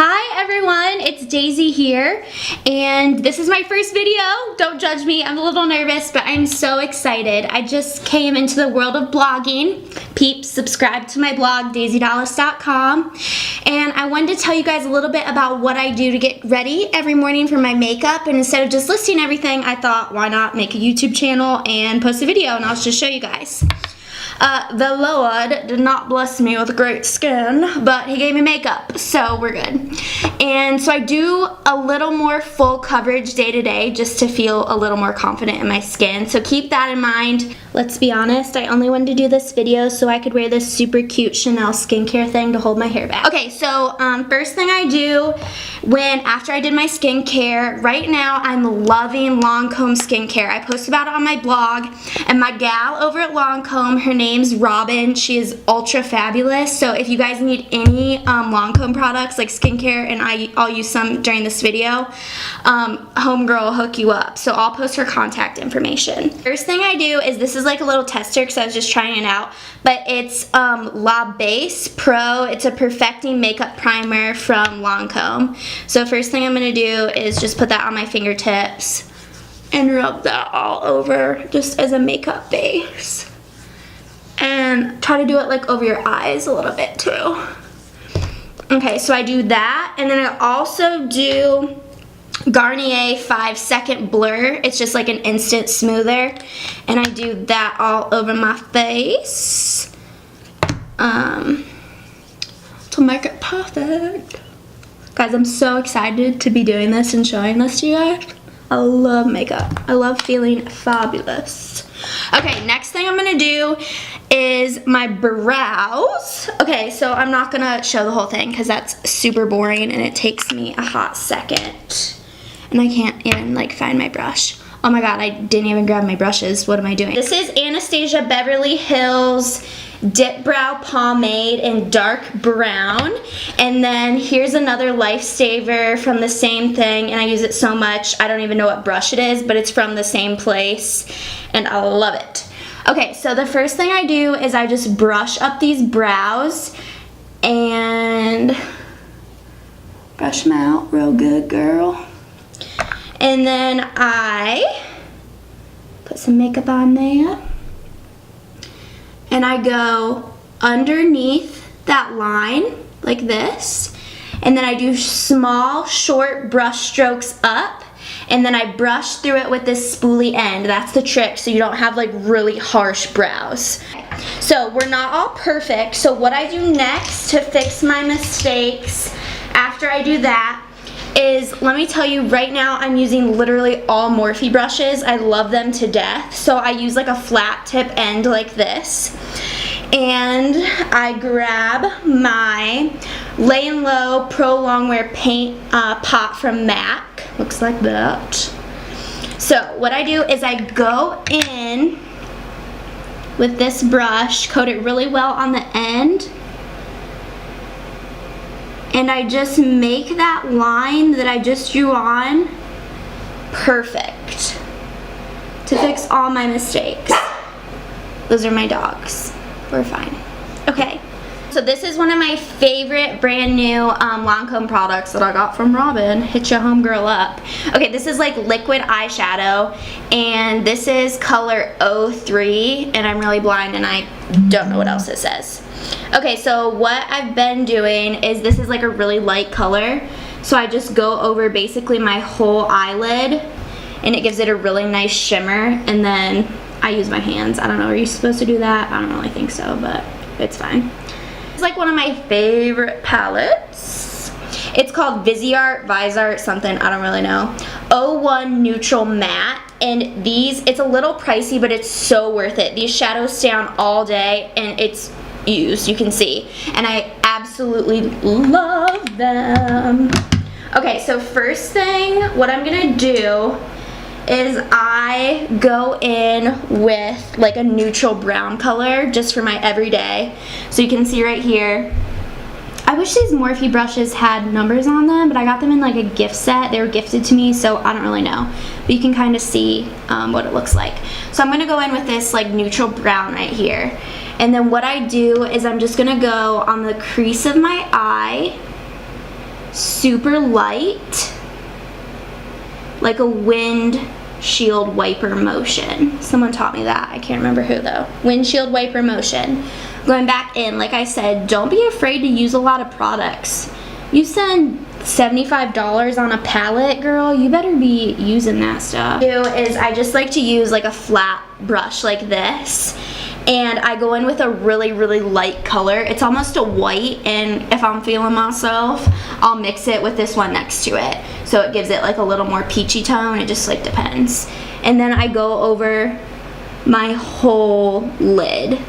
Hi everyone, it's Daisy here, and this is my first video. Don't judge me, I'm a little nervous, but I'm so excited. I just came into the world of blogging. Peeps, subscribe to my blog, daisydallas.com, and I wanted to tell you guys a little bit about what I do to get ready every morning for my makeup, and instead of just listing everything, I thought, why not make a YouTube channel and post a video, and I'll just show you guys. The Lord did not bless me with great skin, but he gave me makeup, so we're good. And so I do a little more full coverage day to day just to feel a little more confident in my skin. So keep that in mind. Let's be honest, I only wanted to do this video so I could wear this super cute Chanel skincare thing to hold my hair back. Okay, so first thing I do after I did my skincare, right now I'm loving Lancome skincare. I post about it on my blog, and my gal over at Lancome, her name's Robin. She is ultra fabulous. So if you guys need any Lancome products like skincare, and I'll use some during this video, homegirl will hook you up. So I'll post her contact information. First thing I do is, this is like a little tester because I was just trying it out, but it's La Base Pro. It's a perfecting makeup primer from Lancome. So first thing I'm going to do is just put that on my fingertips and rub that all over just as a makeup base. And try to do it like over your eyes a little bit too. Okay, so I do that, and then I also do Garnier 5-Second Blur. It's just like an instant smoother, and I do that all over my face to make it perfect. Guys, I'm so excited to be doing this and showing this to you guys. I love makeup. I love feeling fabulous. Okay, next thing I'm gonna do is my brows. Okay, so I'm not gonna show the whole thing because that's super boring and it takes me a hot second. And I can't even like find my brush. Oh my god, I didn't even grab my brushes. What am I doing? This is Anastasia Beverly Hills Dip Brow Pomade in dark brown. And then here's another Lifesaver from the same thing, and I use it so much I don't even know what brush it is, but it's from the same place and I love it. Okay, so the first thing I do is I just brush up these brows and brush them out real good, girl. And then I put some makeup on there, and I go underneath that line like this, and then I do small, short brush strokes up, and then I brush through it with this spoolie end. That's the trick, so you don't have like really harsh brows. So we're not all perfect, so what I do next to fix my mistakes after I do that is, let me tell you right now, I'm using literally all Morphe brushes. I love them to death. So I use like a flat tip end like this, and I grab my Lay and Low Pro Longwear paint pot from MAC. Looks like that. So what I do is I go in with this brush, coat it really well on the end, and I just make that line that I just drew on perfect to fix all my mistakes. Those are my dogs. We're fine. Okay, so this is one of my favorite brand new Lancome products that I got from Robin. Hit your homegirl up. Okay, this is like liquid eyeshadow, and this is color 03, and I'm really blind and I don't know what else it says. Okay, so what I've been doing is, this is like a really light color, so I just go over basically my whole eyelid, and it gives it a really nice shimmer, and then I use my hands. I don't know, are you supposed to do that? I don't really think so, but it's fine. It's like one of my favorite palettes. It's called Viseart something, I don't really know. 01 Neutral Matte. And these, it's a little pricey, but it's so worth it. These shadows stay on all day, and it's used, you can see, and I absolutely love them. Okay, so first thing, what I'm gonna do is I go in with like a neutral brown color just for my everyday. So you can see right here, I wish these Morphe brushes had numbers on them, but I got them in like a gift set. They were gifted to me, so I don't really know. But you can kind of see what it looks like. So I'm gonna go in with this like neutral brown right here. And then what I do is I'm just gonna go on the crease of my eye super light, like a windshield wiper motion. Someone taught me that. I can't remember who though. Windshield wiper motion. Going back in, like I said, don't be afraid to use a lot of products. You spend $75 on a palette, girl, you better be using that stuff. I just like to use like a flat brush like this, and I go in with a really, really light color. It's almost a white, and if I'm feeling myself, I'll mix it with this one next to it. So it gives it like a little more peachy tone. It just like depends. And then I go over my whole lid.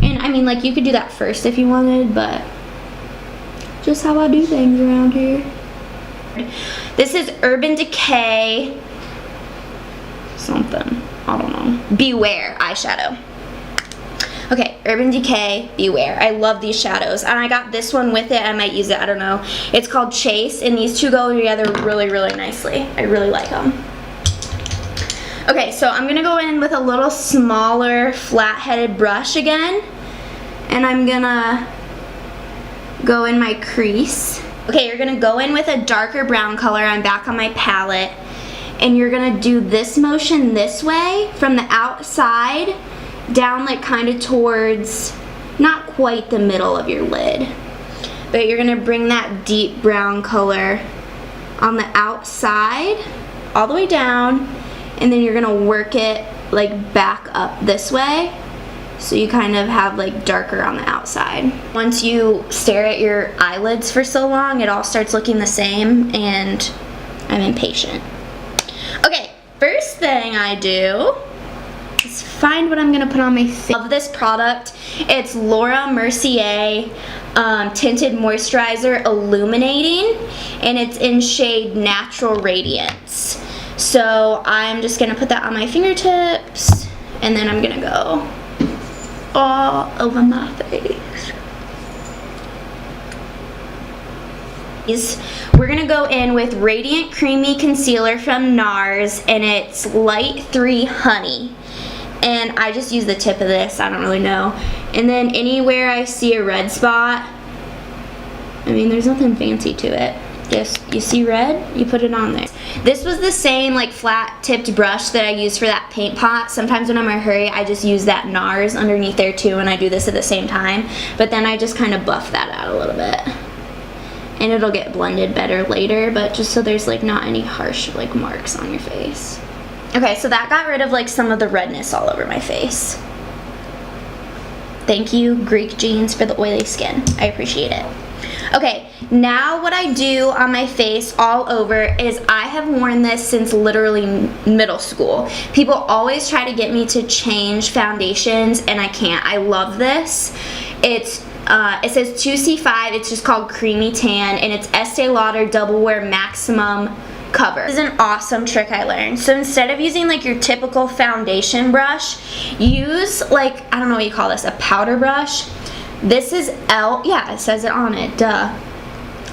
And I mean, like, you could do that first if you wanted, but just how I do things around here. This is Urban Decay something, I don't know, Beware eyeshadow. Okay, Urban Decay Beware. I love these shadows, and I got this one with it. I might use it, I don't know. It's called Chase, and these two go together really, really nicely. I really like them. Okay, so I'm gonna go in with a little smaller flat-headed brush again, and I'm gonna go in my crease. Okay, you're gonna go in with a darker brown color. I'm back on my palette, and you're gonna do this motion this way from the outside down, like kind of towards, not quite the middle of your lid, but you're gonna bring that deep brown color on the outside all the way down, and then you're gonna work it like back up this way, so you kind of have like darker on the outside. Once you stare at your eyelids for so long, it all starts looking the same, and I'm impatient. Okay, first thing I do is find what I'm gonna put on my face. I love this product. It's Laura Mercier Tinted Moisturizer Illuminating, and it's in shade Natural Radiance. So I'm just gonna put that on my fingertips, and then I'm gonna go all over my face. We're gonna go in with Radiant Creamy Concealer from NARS, and it's Light 3 Honey. And I just use the tip of this, I don't really know. And then anywhere I see a red spot, I mean, there's nothing fancy to it. Just, you see red, you put it on there. This was the same like flat tipped brush that I use for that paint pot. Sometimes when I'm in a hurry, I just use that NARS underneath there too, and I do this at the same time. But then I just kind of buff that out a little bit. And it'll get blended better later, but just so there's like not any harsh like marks on your face. Okay, so that got rid of like some of the redness all over my face. Thank you, Greek Genes, for the oily skin. I appreciate it. Okay, now what I do on my face all over is I have worn this since literally middle school. People always try to get me to change foundations, and I can't. I love this. It says 2C5, it's just called Creamy Tan, and it's Estee Lauder Double Wear Maximum Cover. This is an awesome trick I learned. So instead of using like your typical foundation brush, use like, I don't know what you call this, a powder brush. This is yeah, it says it on it, duh.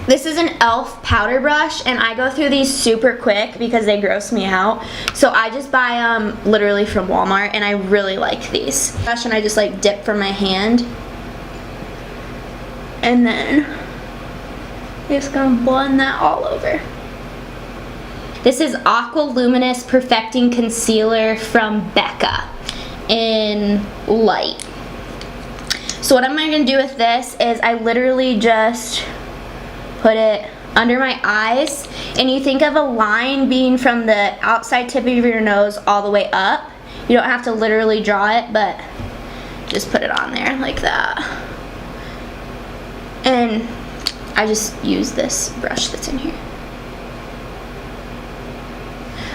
This is an e.l.f. powder brush, and I go through these super quick because they gross me out. So I just buy them literally from Walmart, and I really like these. And I just like dip from my hand, and then just gonna blend that all over. This is Aqua Luminous Perfecting Concealer from Becca in Light. So what I'm gonna do with this is I literally just put it under my eyes, and you think of a line being from the outside tip of your nose all the way up. You don't have to literally draw it, but just put it on there like that. And I just use this brush that's in here.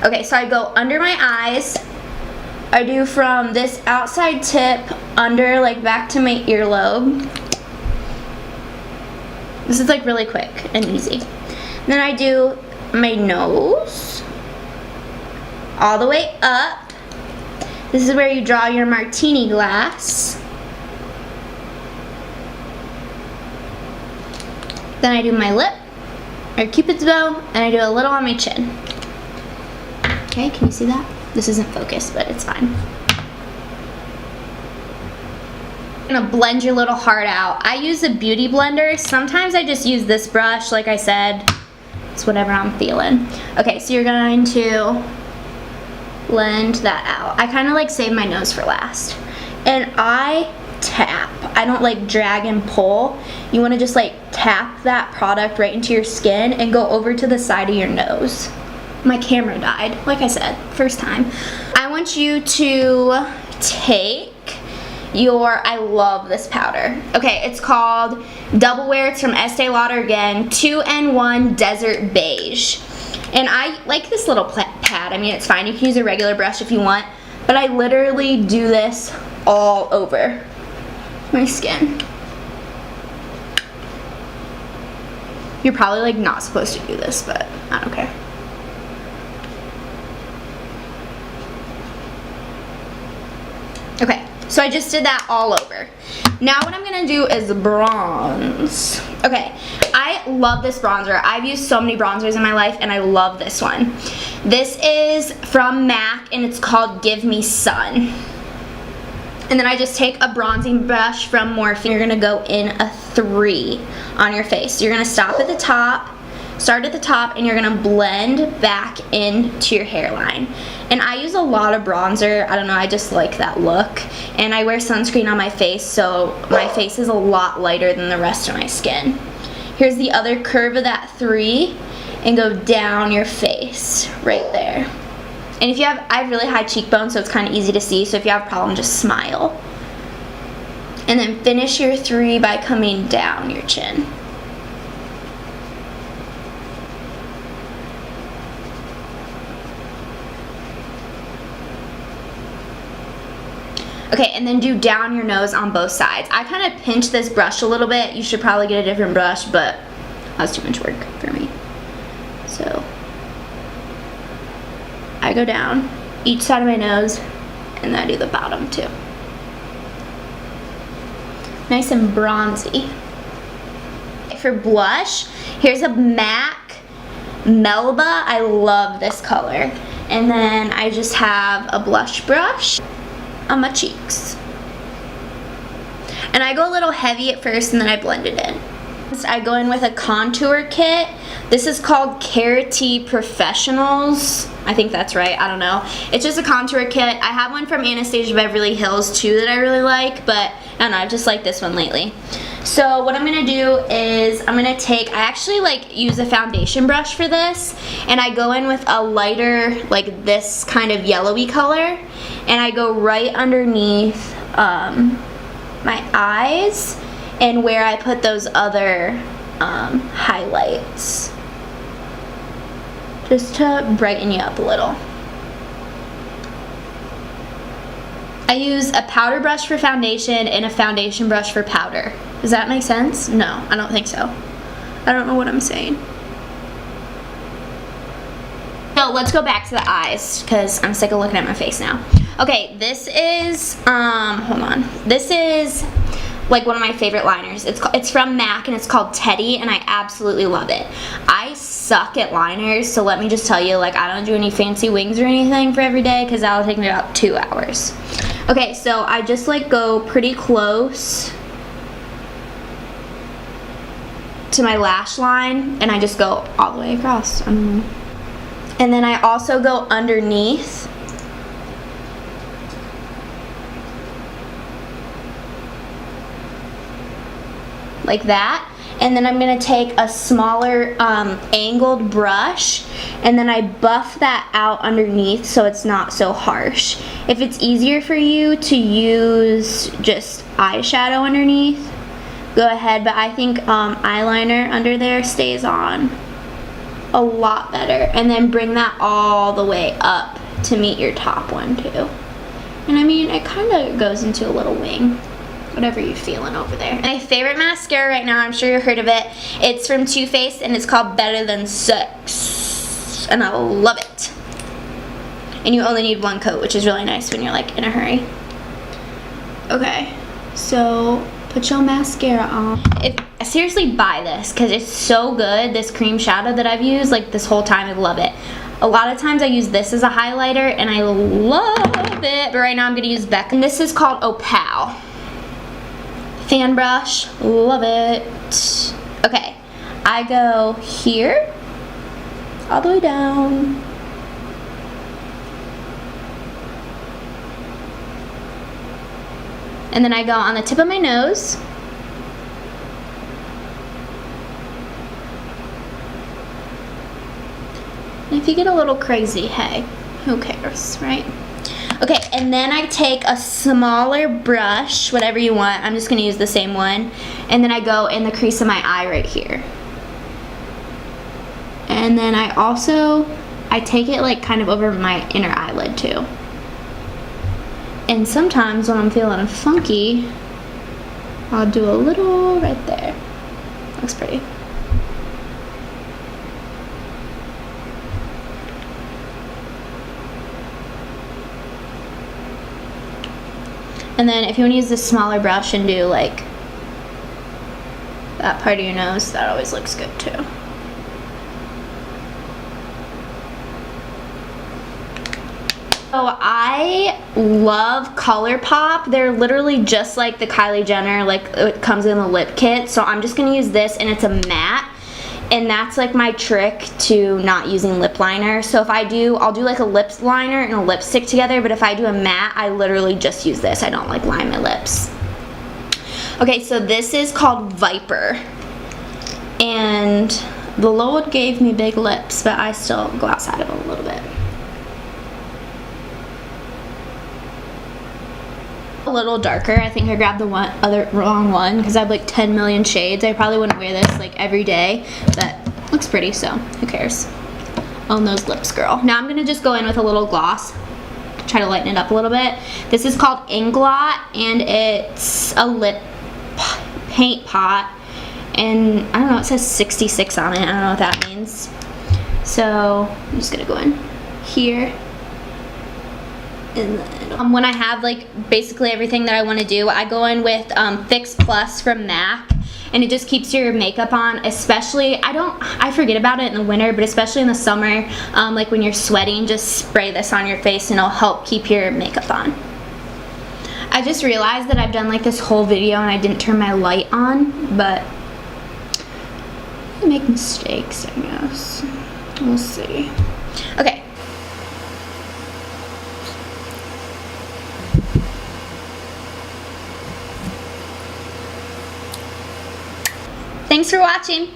Okay, so I go under my eyes. I do from this outside tip under, like back to my earlobe. This is like really quick and easy. Then I do my nose all the way up. This is where you draw your martini glass. Then I do my lip, or Cupid's bow, and I do a little on my chin. Okay, can you see that? This isn't focused, but it's fine. You're gonna blend your little heart out. I use a beauty blender. Sometimes I just use this brush, like I said. It's whatever I'm feeling. Okay, so you're going to blend that out. I kind of like save my nose for last. And I tap. I don't like drag and pull. You want to just like tap that product right into your skin and go over to the side of your nose. My camera died, like I said, first time. I want you to take your, I love this powder. Okay, it's called Double Wear. It's from Estee Lauder again, 2-in-1 Desert Beige. And I like this little pad. I mean, it's fine. You can use a regular brush if you want, but I literally do this all over my skin. You're probably like not supposed to do this, but I don't care. Okay, so I just did that all over. Now what I'm gonna do is bronze. Okay, I love this bronzer. I've used so many bronzers in my life and I love this one. This is from MAC and it's called Give Me Sun. And then I just take a bronzing brush from Morphe. You're gonna go in a 3 on your face. So you're gonna stop at the top, start at the top, and you're gonna blend back into your hairline. And I use a lot of bronzer. I don't know, I just like that look. And I wear sunscreen on my face, so my face is a lot lighter than the rest of my skin. Here's the other curve of that 3, and go down your face, right there. And if you have, I have really high cheekbones, so it's kind of easy to see, so if you have a problem, just smile. And then finish your 3 by coming down your chin. Okay, and then do down your nose on both sides. I kind of pinch this brush a little bit. You should probably get a different brush, but that's too much work for me. So I go down each side of my nose, and then I do the bottom too. Nice and bronzy. For blush, here's a MAC Melba. I love this color. And then I just have a blush brush on my cheeks. And I go a little heavy at first and then I blend it in. I go in with a contour kit. This is called Carity Professionals. I think that's right, I don't know. It's just a contour kit. I have one from Anastasia Beverly Hills too that I really like, but I don't know, I just like this one lately. So what I'm gonna do is I'm gonna take, I actually like use a foundation brush for this, and I go in with a lighter, like this kind of yellowy color, and I go right underneath my eyes and where I put those other highlights, just to brighten you up a little. I use a powder brush for foundation and a foundation brush for powder. Does that make sense? No, I don't think so. I don't know what I'm saying. So let's go back to the eyes because I'm sick of looking at my face now. Okay, this is, hold on. This is like one of my favorite liners. It's from MAC and it's called Teddy, and I absolutely love it. I suck at liners, so let me just tell you, like, I don't do any fancy wings or anything for every day because that'll take me about 2 hours. Okay, so I just like go pretty close to my lash line and I just go all the way across. And then I also go underneath. Like that. And then I'm going to take a smaller angled brush and then I buff that out underneath so it's not so harsh. If it's easier for you to use just eyeshadow underneath, go ahead, but I think eyeliner under there stays on a lot better. And then bring that all the way up to meet your top one too. And I mean, it kind of goes into a little wing. Whatever you're feeling over there. My favorite mascara right now, I'm sure you've heard of it. It's from Too Faced and it's called Better Than Sex. And I love it. And you only need one coat, which is really nice when you're like in a hurry. Okay, so put your mascara on. Seriously, buy this because it's so good. This cream shadow that I've used like this whole time, I love it. A lot of times I use this as a highlighter and I love it. But right now I'm gonna use Becca. And this is called Opal. Fan brush, love it. Okay, I go here, all the way down. And then I go on the tip of my nose. And if you get a little crazy, hey, who cares, right? Okay, and then I take a smaller brush, whatever you want. I'm just gonna use the same one. And then I go in the crease of my eye right here. And then I take it like kind of over my inner eyelid too. And sometimes when I'm feeling funky, I'll do a little right there. Looks pretty. And then if you want to use this smaller brush and do like that part of your nose, that always looks good too. So I love ColourPop. They're literally just like the Kylie Jenner, like it comes in the lip kit. So I'm just gonna use this, and it's a matte. And that's like my trick to not using lip liner. So if I'll do like a lip liner and a lipstick together, but if I do a matte, I literally just use this. I don't like line my lips. Okay, so this is called Viper. And the Lord gave me big lips, but I still go outside of them a little bit. A little darker. I think I grabbed the wrong one because I have like 10 million shades. I probably wouldn't wear this like every day, but looks pretty, so who cares? Own those lips, girl. Now I'm gonna just go in with a little gloss, try to lighten it up a little bit. This is called Inglot, and it's a lip paint pot, and I don't know, it says 66 on it. I don't know what that means. So I'm just gonna go in here. And then, when I have like basically everything that I want to do, I go in with Fix Plus from MAC, and it just keeps your makeup on, especially, I forget about it in the winter, but especially in the summer, like when you're sweating, just spray this on your face and it'll help keep your makeup on. I just realized that I've done like this whole video and I didn't turn my light on, but I make mistakes, I guess. We'll see. Okay. Thanks for watching.